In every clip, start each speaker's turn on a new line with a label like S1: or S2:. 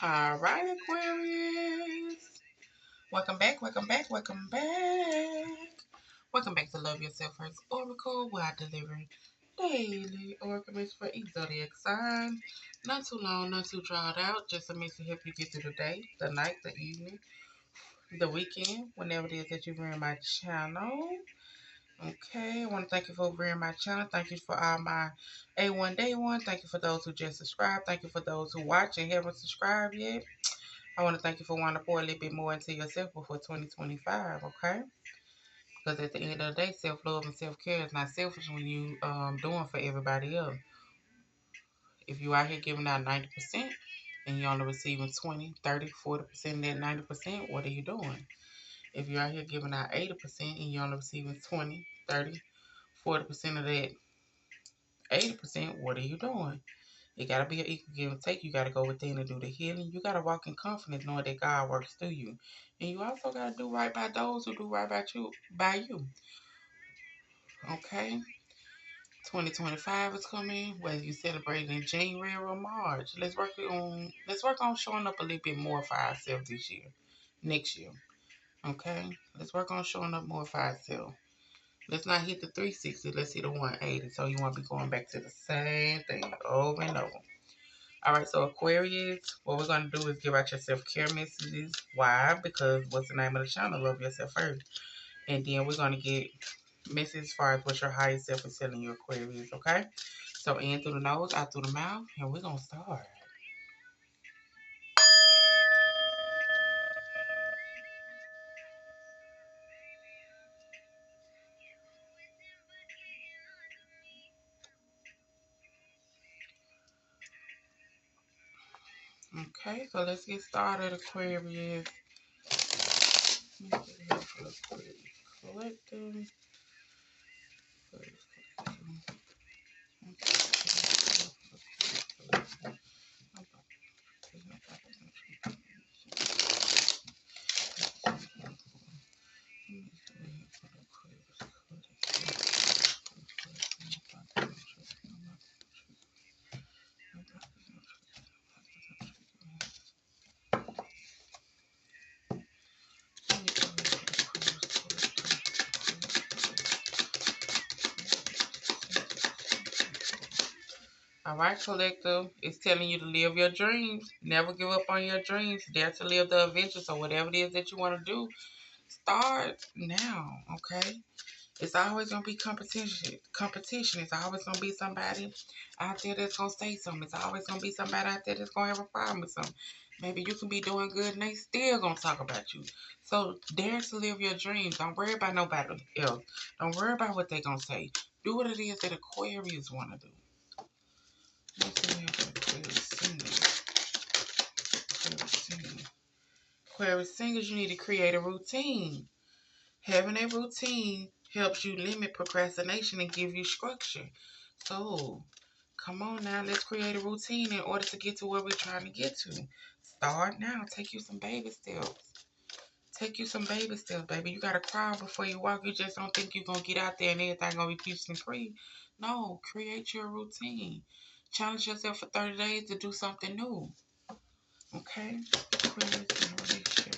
S1: All right, Aquarius. Welcome back, welcome back, welcome back. Welcome back to Love Yourself First Oracle, where I deliver daily oracles for each zodiac sign. Not too long, not too drawn out, just a mix to help you get through the day, the night, the evening, the weekend, whenever it is that you are in my channel. Okay, I want to thank you for viewing my channel. Thank you for all my A1 Day 1. Thank you for those who just subscribed. Thank you for those who watch and haven't subscribed yet. I want to thank you for wanting to pour a little bit more into yourself before 2025, okay? Because at the end of the day, self-love and self-care is not selfish when you doing for everybody else. If you out here giving out 90% and you're only receiving 20, 30, 40% of that 90%, what are you doing? If you're out here giving out 80% and you're only receiving 20, 30, 40% of that 80%, what are you doing? It got to be an equal give and take. You got to go within and do the healing. You got to walk in confidence knowing that God works through you. And you also got to do right by those who do right by you. Okay? 2025 is coming, whether you celebrate in January or March. Let's work on showing up a little bit more for ourselves this year. Next year. Okay? Let's work on showing up more for ourselves. Let's not hit the 360, let's hit the 180. So you want to be going back to the same thing over and over. All right, so Aquarius, what we're going to do is give out your self-care messages. Why? Because what's the name of the channel? Love yourself first. And then we're going to get messages as far as what your higher self is telling you, Aquarius, okay? So in through the nose, out through the mouth, and we're going to start. Okay, so let's get started, Aquarius. Collective. All right, collective. It's telling you to live your dreams. Never give up on your dreams. Dare to live the adventure. So whatever it is that you want to do, start now. Okay. It's always gonna be competition. Competition. It's always gonna be somebody out there that's gonna say something. It's always gonna be somebody out there that's gonna have a problem with something. Maybe you can be doing good and they still gonna talk about you. So dare to live your dreams. Don't worry about nobody else. Don't worry about what they gonna say. Do what it is that Aquarius wanna do. Aquarius singers, you need to create a routine. Having a routine helps you limit procrastination and give you structure. So, come on now, let's create a routine in order to get to where we're trying to get to. Start now. Take you some baby steps. Take you some baby steps, baby. You gotta crawl before you walk. You just don't think you're gonna get out there and everything gonna be peaches and cream. No, create your routine. Challenge yourself for 30 days to do something new. Okay? Aquarius in a relationship.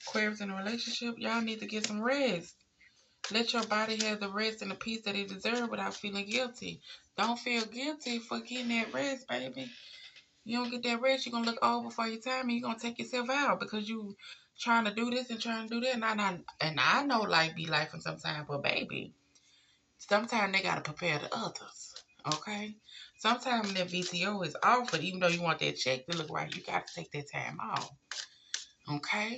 S1: Aquarius in a relationship. Y'all need to get some rest. Let your body have the rest and the peace that it deserves without feeling guilty. Don't feel guilty for getting that rest, baby. You don't get that rest, you're gonna look old before your time and you're gonna take yourself out because you trying to do this and trying to do that. And I know life be life and sometimes, but baby, sometimes they gotta prepare the others. Okay? Sometimes that VTO is off, but even though you want that check to look right, you gotta take that time off. Okay?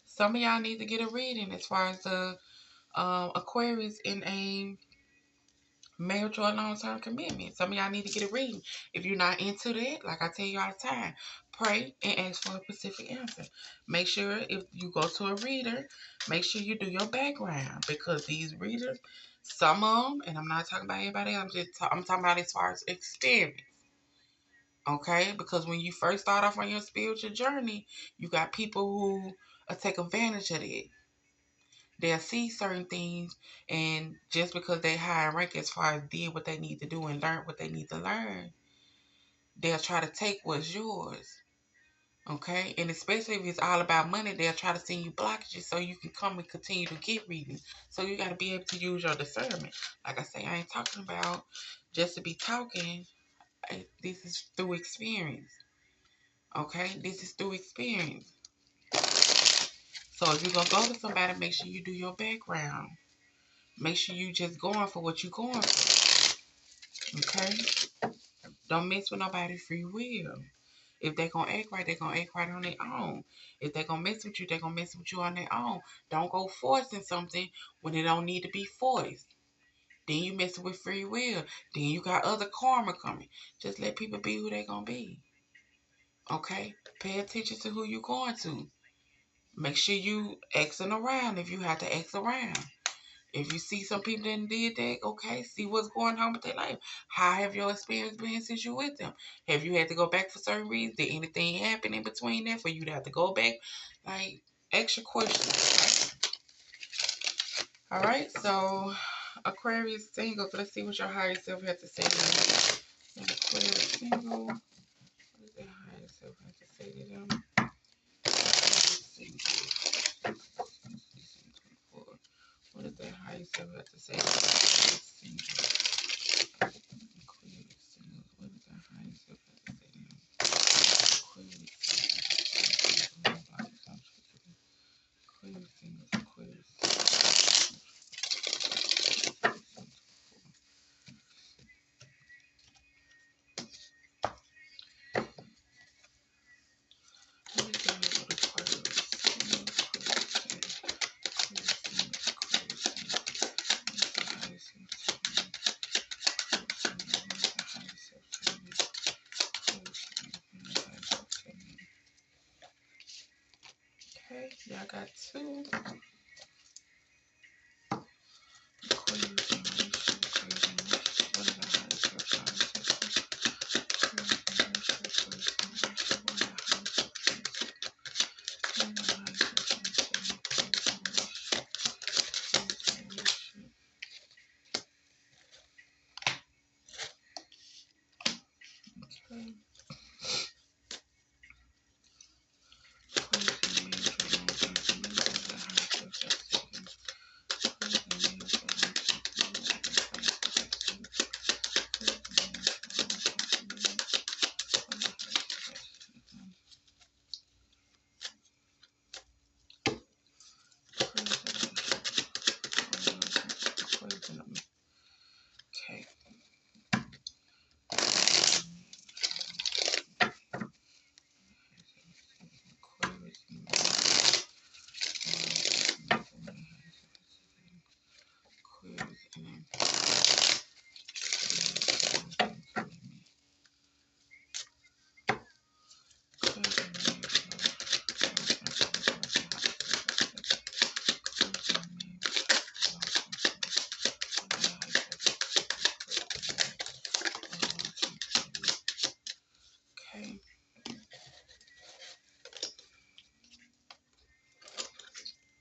S1: Some of y'all need to get a reading as far as the Aquarius in a marriage or a long-term commitment. Some of y'all need to get a reading. If you're not into that, like I tell you all the time, pray and ask for a specific answer. Make sure if you go to a reader, make sure you do your background because these readers, some of them, and I'm not talking about anybody else, I'm talking about as far as experience. Okay, because when you first start off on your spiritual journey, you got people who take advantage of it. They'll see certain things, and just because they high in rank as far as did what they need to do and learn what they need to learn, they'll try to take what's yours. Okay? And especially if it's all about money, they'll try to send you blockages so you can come and continue to get readings. So you got to be able to use your discernment. Like I say, I ain't talking about just to be talking. This is through experience. Okay? This is through experience. So if you're going to go to somebody, make sure you do your background. Make sure you just going for what you're going for. Okay? Don't mess with nobody's free will. If they're going to act right, they're going to act right on their own. If they're going to mess with you, they're going to mess with you on their own. Don't go forcing something when it don't need to be forced. Then you messing with free will. Then you got other karma coming. Just let people be who they're going to be. Okay? Pay attention to who you're going to. Make sure you Xing around if you have to X around. If you see some people that did that, okay, see what's going on with their life. How have your experience been since you're with them? Have you had to go back for certain reasons? Did anything happen in between there for you to have to go back? Like, extra questions, right? All right, so Aquarius single. Let's see what your higher self has to say to them. Aquarius single. What does their higher self have to say to them? Aquarius single. What does their higher self have to say to them? Aquarius single. Okay, y'all got two.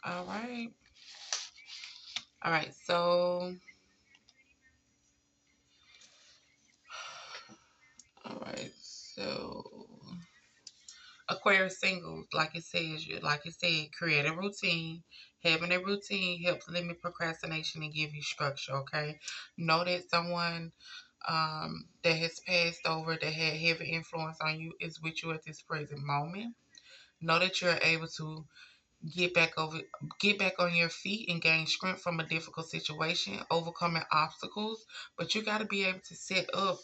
S1: All right. All right. So, all right. So, Aquarius singles, like it says, like it said, create a routine. Having a routine helps limit procrastination and give you structure. Okay. Know that someone that has passed over that had heavy influence on you is with you at this present moment. Know that you're able to get back over get back on your feet and gain strength from a difficult situation, overcoming obstacles. But you got to be able to set up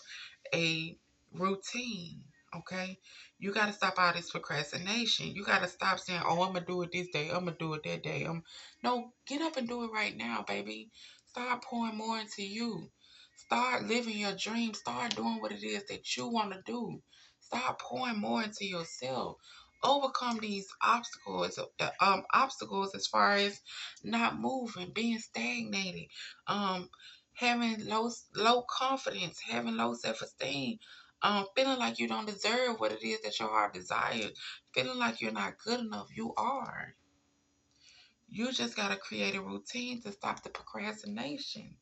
S1: a routine. Okay, you got to stop all this procrastination. You got to stop saying, oh, I'm gonna do it this day, I'm gonna do it that day. No, get up and do it right now, baby. Start pouring more into you. Start living your dream. Start doing what it is that you want to do. Start pouring more into yourself. Overcome these obstacles as far as not moving, being stagnated, um, having low confidence, having low self esteem, feeling like you don't deserve what it is that your heart desires, feeling like you're not good enough. You are. You just got to create a routine to stop the procrastination.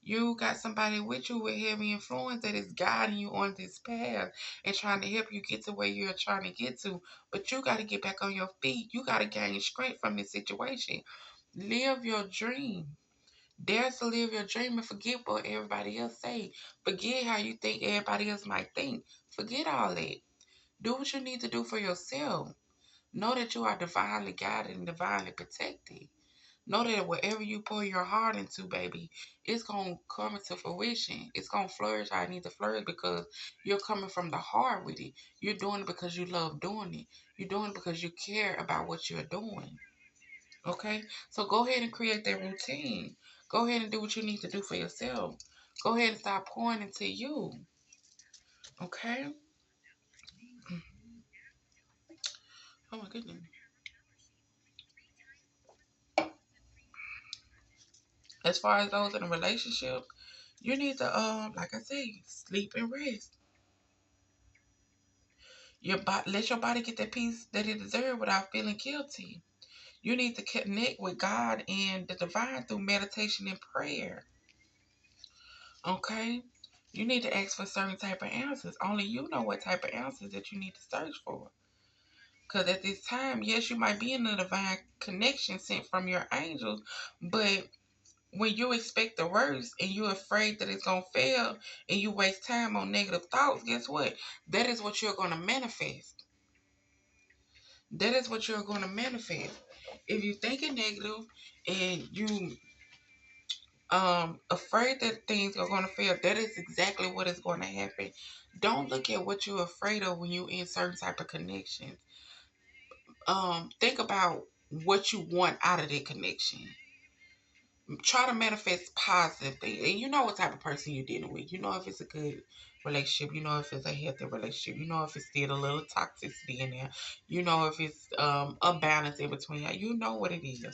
S1: You got somebody with you with heavy influence that is guiding you on this path and trying to help you get to where you're trying to get to. But you got to get back on your feet. You got to gain strength from this situation. Live your dream. Dare to live your dream and forget what everybody else say. Forget how you think everybody else might think. Forget all that. Do what you need to do for yourself. Know that you are divinely guided and divinely protected. Know that whatever you pour your heart into, baby, it's going to come into fruition. It's going to flourish how it needs to flourish because you're coming from the heart with it. You're doing it because you love doing it. You're doing it because you care about what you're doing. Okay? So go ahead and create that routine. Go ahead and do what you need to do for yourself. Go ahead and start pouring into you. Okay? Oh my goodness. As far as those in a relationship, you need to like I said, sleep and rest. Let your body get that peace that it deserves without feeling guilty. You need to connect with God and the divine through meditation and prayer. Okay? You need to ask for certain type of answers. Only you know what type of answers that you need to search for. Because at this time, yes, you might be in a divine connection sent from your angels, but when you expect the worst and you're afraid that it's going to fail and you waste time on negative thoughts, guess what? That is what you're going to manifest. That is what you're going to manifest. If you're thinking negative and you afraid that things are going to fail, that is exactly what is going to happen. Don't look at what you're afraid of when you're in certain type of connections. Think about what you want out of that connection. Try to manifest positive things. And you know what type of person you're dealing with. You know if it's a good relationship. You know if it's a healthy relationship. You know if it's still a little toxicity in there. You know if it's a balance in between. You know what it is.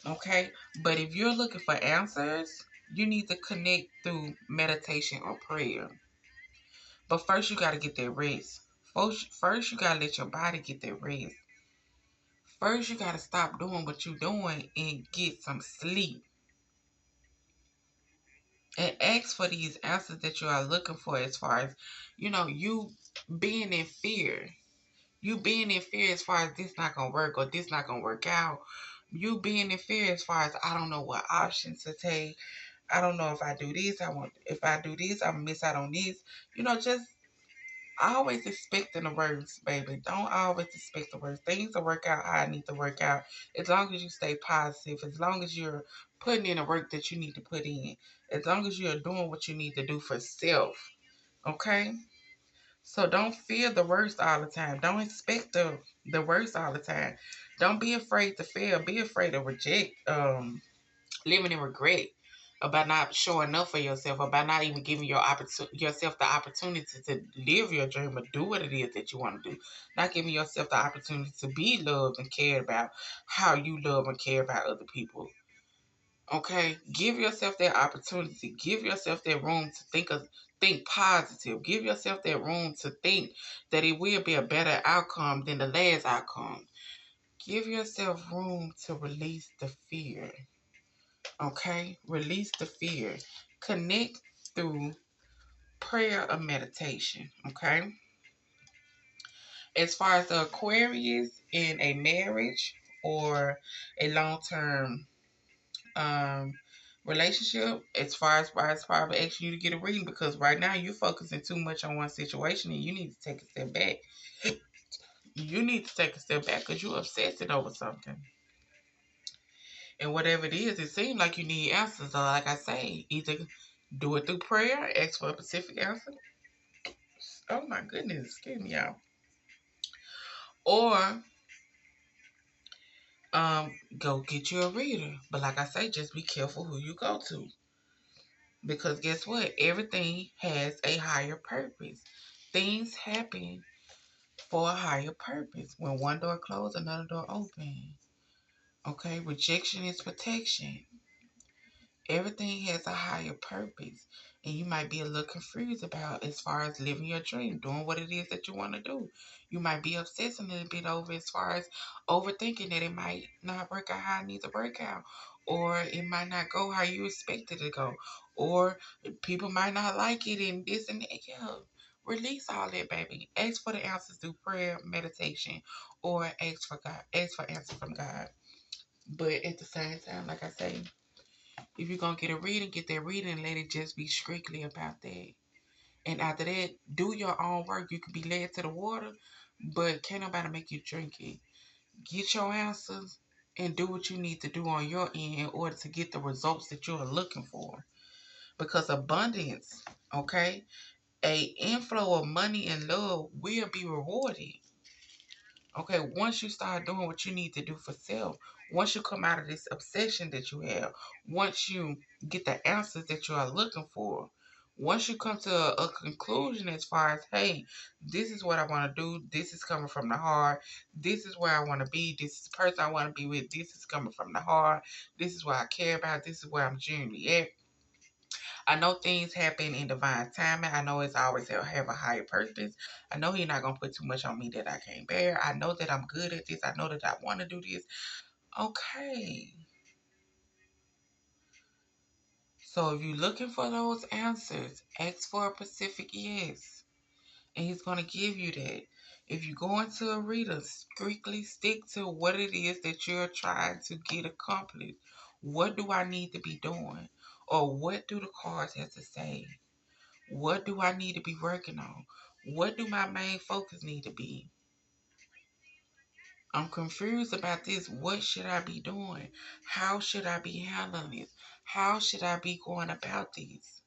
S1: Okay? But if you're looking for answers, you need to connect through meditation or prayer. But first you gotta get that rest. First you gotta let your body get that rest. First you gotta stop doing what you're doing and get some sleep. And ask for these answers that you are looking for as far as, you being in fear. You being in fear as far as this not gonna work or this not gonna work out. You being in fear as far as I don't know what options to take. I don't know if I do this, if I do this, I'm miss out on this. Just always expecting the worst, baby. Don't always expect the worst. Things will work out how I need to work out. As long as you stay positive, as long as you're putting in the work that you need to put in, as long as you're doing what you need to do for self. Okay? So don't fear the worst all the time. Don't expect the worst all the time. Don't be afraid to fail. Be afraid to reject. Living in regret about not showing up for yourself, about not even giving yourself the opportunity to live your dream or do what it is that you want to do. Not giving yourself the opportunity to be loved and cared about how you love and care about other people. Okay? Give yourself that opportunity. Give yourself that room to think positive. Give yourself that room to think that it will be a better outcome than the last outcome. Give yourself room to release the fear. Okay? Release the fear. Connect through prayer or meditation. Okay? As far as the Aquarius in a marriage or a long term relationship, as far as why it's probably asking you to get a reading because right now you're focusing too much on one situation and you need to take a step back. You need to take a step back because you're obsessing over something. And whatever it is, it seems like you need answers. So like I say, either do it through prayer, ask for a specific answer. Oh my goodness, excuse me, y'all. Or go get you a reader. But like I say, just be careful who you go to. Because guess what? Everything has a higher purpose. Things happen for a higher purpose. When one door closed, another door open. Okay, rejection is protection. Everything has a higher purpose. And you might be a little confused about as far as living your dream, doing what it is that you want to do. You might be obsessing a little bit over as far as overthinking that it might not work out how it needs to work out. Or it might not go how you expect it to go. Or people might not like it and this and that. Yeah. Release all that, baby. Ask for the answers through prayer, meditation, or ask for God. Ask for answer from God. But at the same time, like I say, if you're gonna get a reading, get that reading and let it just be strictly about that. And after that, do your own work. You can be led to the water, but can't nobody make you drink it. Get your answers and do what you need to do on your end in order to get the results that you are looking for. Because abundance, okay, a inflow of money and love will be rewarded. Okay, once you start doing what you need to do for self, once you come out of this obsession that you have, once you get the answers that you are looking for, once you come to a conclusion as far as, hey, this is what I want to do, this is coming from the heart, this is where I want to be, this is the person I want to be with, this is coming from the heart, this is what I care about, this is where I'm genuinely at. I know things happen in divine timing. I know it's always have a higher purpose. I know He's not gonna put too much on me that I can't bear. I know that I'm good at this. I know that I want to do this. Okay. So if you're looking for those answers, ask for a specific yes. And He's gonna give you that. If you go into a reader, strictly stick to what it is that you're trying to get accomplished. What do I need to be doing? Or what do the cards have to say? What do I need to be working on? What do my main focus need to be? I'm confused about this. What should I be doing? How should I be handling this? How should I be going about this?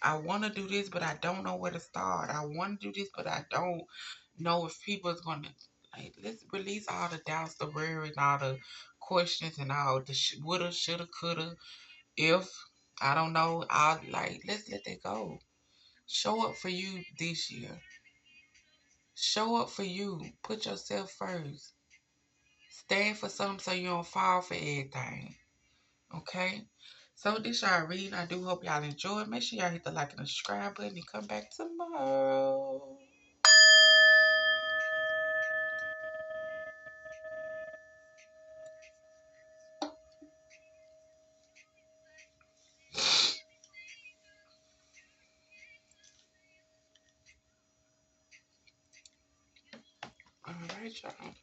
S1: I want to do this, but I don't know where to start. I want to do this, but I don't know if people's going to. Like, let's release all the doubts, the worries, all the questions, and all the woulda, shoulda, coulda, if. I don't know. Let's let that go. Show up for you this year. Show up for you. Put yourself first. Stand for something so you don't fall for everything. Okay? So this y'all reading. I do hope y'all enjoy. Make sure y'all hit the like and the subscribe button and come back tomorrow. Alright, y'all.